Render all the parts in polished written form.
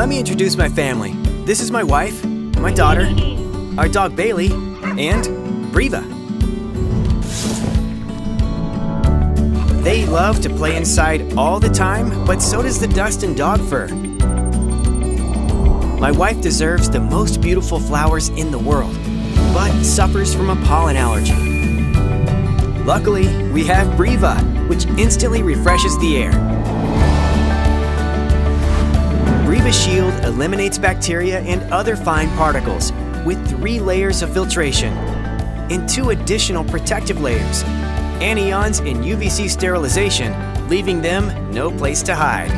Let me introduce my family. This is my wife, my daughter, our dog Bailey, and Breeva. They love to play inside all the time, but so does the dust and dog fur. My wife deserves the most beautiful flowers in the world, but suffers from a pollen allergy. Luckily, we have Breeva, which instantly refreshes the air. Breeva Shield eliminates bacteria and other fine particles with 3 layers of filtration and 2 additional protective layers, anions and UVC sterilization, leaving them no place to hide.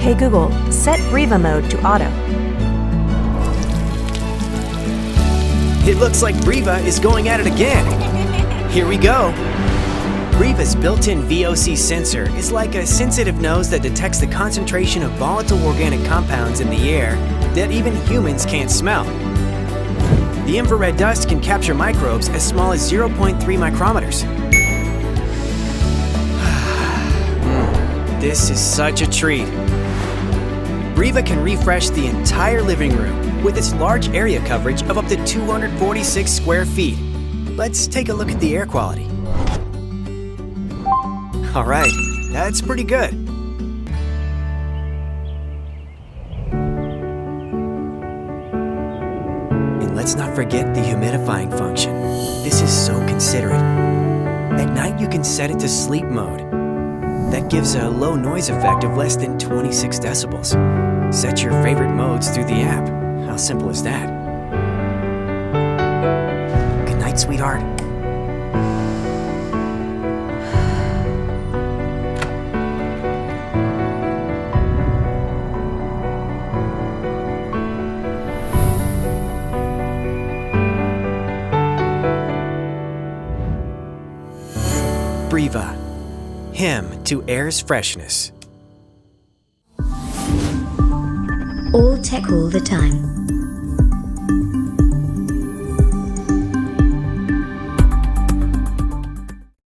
Hey Google, set Breeva mode to auto. It looks like Breeva is going at it again. Here we go. Breeva's built-in VOC sensor is like a sensitive nose that detects the concentration of volatile organic compounds in the air that even humans can't smell. The infrared dust can capture microbes as small as 0.3 micrometers. This is such a treat. Breeva can refresh the entire living room with its large area coverage of up to 246 square feet. Let's take a look at the air quality. All right, that's pretty good. And let's not forget the humidifying function. This is so considerate. At night, you can set it to sleep mode. That gives a low noise effect of less than 26 decibels. Set your favorite modes through the app. How simple is that? Good night, sweetheart. Breeva, hymn to air's freshness. All tech all the time.